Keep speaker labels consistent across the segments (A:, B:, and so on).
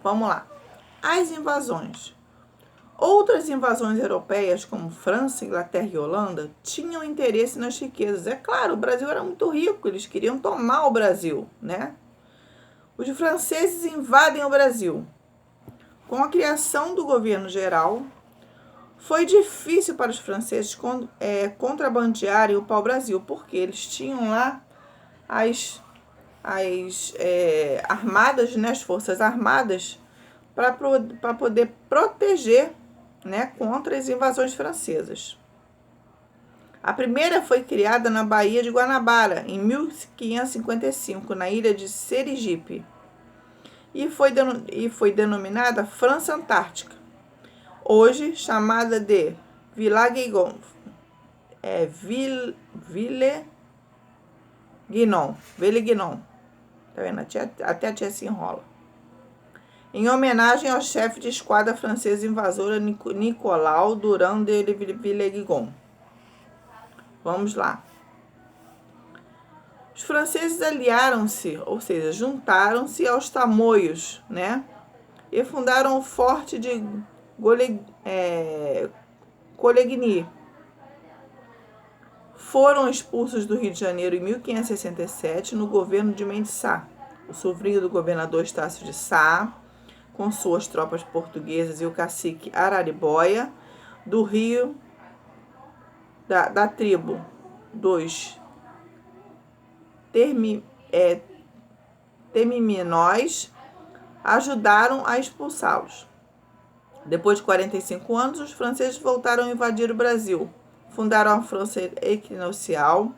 A: Vamos lá. As invasões. Outras invasões europeias, como França, Inglaterra e Holanda, tinham interesse nas riquezas. É claro, o Brasil era muito rico, eles queriam tomar o Brasil, né? Os franceses invadem o Brasil. Com a criação do governo geral, foi difícil para os franceses contrabandearem o pau-brasil, porque eles tinham lá as armadas, né, as forças armadas, para poder proteger, né, contra as invasões francesas. A primeira foi criada na Baía de Guanabara, em 1555, na ilha de Serigipe, e foi denominada França Antártica, hoje chamada de Villeguignon. Villeguignon. Tá vendo? Até a tia se enrola. Em homenagem ao chefe de esquadra francesa invasora Nicolau Durand de Villeguignon. Vamos lá. Os franceses aliaram-se, ou seja, juntaram-se aos tamoios, né? E fundaram o forte de Coligny. Foram expulsos do Rio de Janeiro em 1567 no governo de Mendes Sá, o sobrinho do governador Estácio de Sá, com suas tropas portuguesas e o cacique Araribóia, do Rio, da tribo dos Temiminóis, ajudaram a expulsá-los. Depois de 45 anos, os franceses voltaram a invadir o Brasil, fundaram a França Equinocial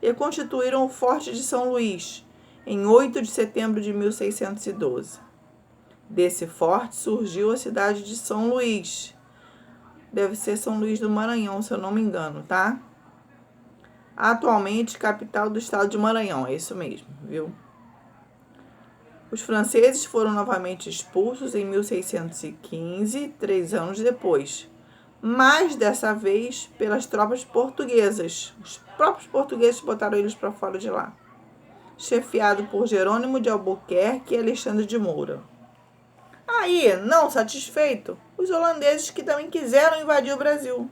A: e constituíram o Forte de São Luís, em 8 de setembro de 1612. Desse forte surgiu a cidade de São Luís. Deve ser São Luís do Maranhão, se eu não me engano, tá? Atualmente, capital do estado de Maranhão, é isso mesmo, viu? Os franceses foram novamente expulsos em 1615, 3 anos depois, mas dessa vez pelas tropas portuguesas. Os próprios portugueses botaram eles para fora de lá, chefiado por Jerônimo de Albuquerque e Alexandre de Moura. Aí, não satisfeito, os holandeses que também quiseram invadir o Brasil.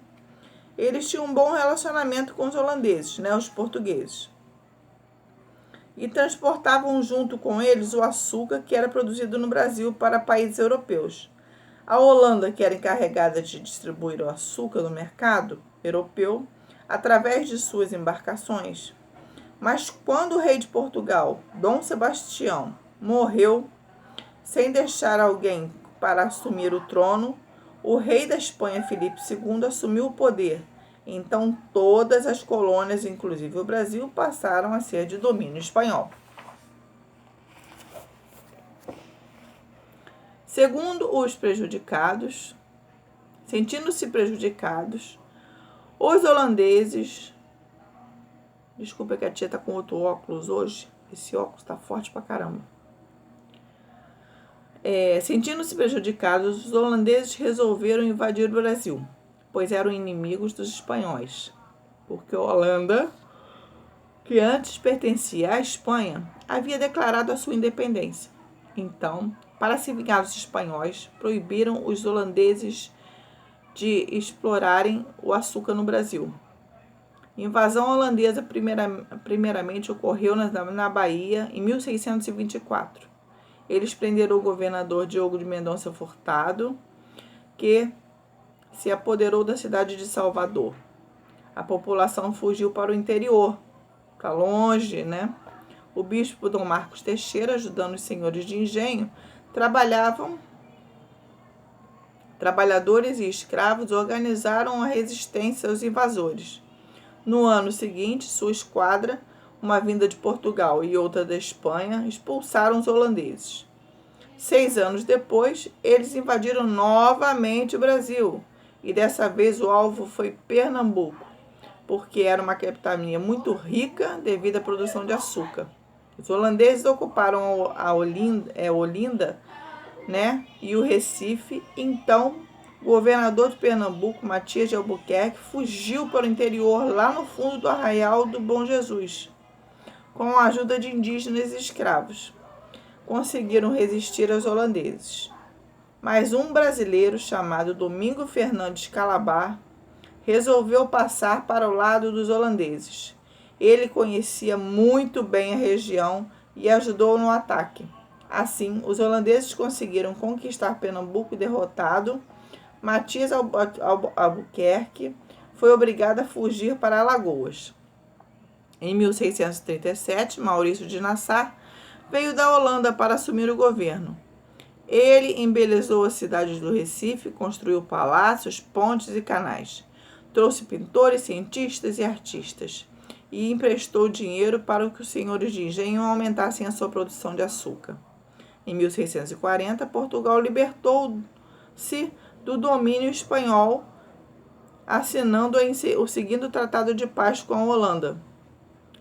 A: Eles tinham um bom relacionamento com os holandeses, né, os portugueses. E transportavam junto com eles o açúcar que era produzido no Brasil para países europeus. A Holanda, que era encarregada de distribuir o açúcar no mercado europeu, através de suas embarcações. Mas quando o rei de Portugal, Dom Sebastião, morreu, sem deixar alguém para assumir o trono, o rei da Espanha, Filipe II, assumiu o poder. Então, todas as colônias, inclusive o Brasil, passaram a ser de domínio espanhol. Segundo os prejudicados, sentindo-se prejudicados, os holandeses... Desculpa que a tia tá com outro óculos hoje. Esse óculos tá forte pra caramba. Sentindo-se prejudicados, os holandeses resolveram invadir o Brasil, pois eram inimigos dos espanhóis. Porque a Holanda, que antes pertencia à Espanha, havia declarado a sua independência. Então, para se vingar dos espanhóis, proibiram os holandeses de explorarem o açúcar no Brasil. A invasão holandesa primeiramente ocorreu na Bahia em 1624. Eles prenderam o governador Diogo de Mendonça Furtado, que se apoderou da cidade de Salvador. A população fugiu para o interior, para longe, né? O bispo Dom Marcos Teixeira, ajudando os senhores de engenho, trabalhadores e escravos organizaram a resistência aos invasores. No ano seguinte, sua esquadra, uma vinda de Portugal e outra da Espanha, expulsaram os holandeses. 6 anos depois, eles invadiram novamente o Brasil, e dessa vez o alvo foi Pernambuco, porque era uma capitania muito rica devido à produção de açúcar. Os holandeses ocuparam a Olinda, né, e o Recife. Então, o governador de Pernambuco, Matias de Albuquerque, fugiu para o interior, lá no fundo do Arraial do Bom Jesus, com a ajuda de indígenas e escravos. Conseguiram resistir aos holandeses. mas um brasileiro chamado Domingo Fernandes Calabar resolveu passar para o lado dos holandeses. Ele conhecia muito bem a região e ajudou no ataque. Assim, os holandeses conseguiram conquistar Pernambuco e derrotado, Matias Albuquerque foi obrigado a fugir para Alagoas. Em 1637, Maurício de Nassau veio da Holanda para assumir o governo. Ele embelezou as cidades do Recife, construiu palácios, pontes e canais. Trouxe pintores, cientistas e artistas e emprestou dinheiro para que os senhores de engenho aumentassem a sua produção de açúcar. Em 1640, Portugal libertou-se do domínio espanhol, assinando o seguinte tratado de paz com a Holanda.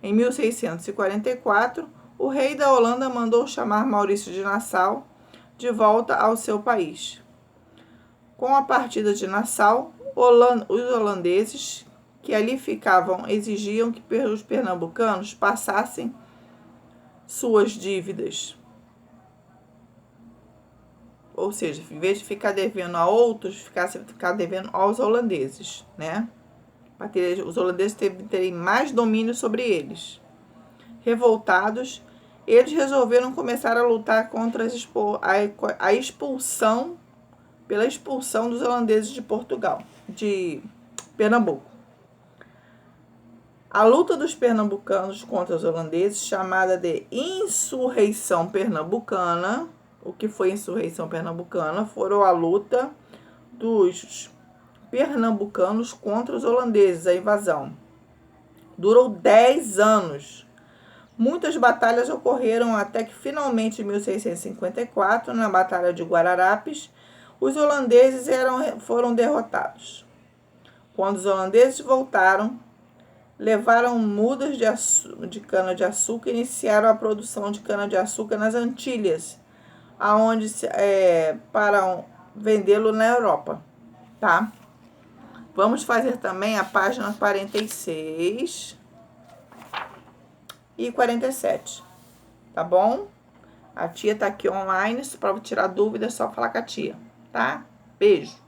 A: Em 1644, o rei da Holanda mandou chamar Maurício de Nassau de volta ao seu país. Com a partida de Nassau, os holandeses que ali ficavam exigiam que os pernambucanos passassem suas dívidas. Ou seja, em vez de ficar devendo a outros, ficar devendo aos holandeses, né? Para os holandeses terem mais domínio sobre eles. Revoltados, eles resolveram começar a lutar contra a expulsão, pela expulsão dos holandeses de Portugal, de Pernambuco. A luta dos pernambucanos contra os holandeses, chamada de Insurreição Pernambucana. O que foi a Insurreição Pernambucana? Foram a luta dos pernambucanos contra os holandeses, a invasão. Durou 10 anos. Muitas batalhas ocorreram até que finalmente, em 1654, na Batalha de Guararapes, os holandeses foram derrotados. Quando os holandeses voltaram, levaram mudas de cana-de-açúcar e iniciaram a produção de cana-de-açúcar nas Antilhas, para vendê-lo na Europa, tá? Vamos fazer também a página 46 e 47, tá bom? A tia tá aqui online, para tirar dúvida é só falar com a tia, tá? Beijo!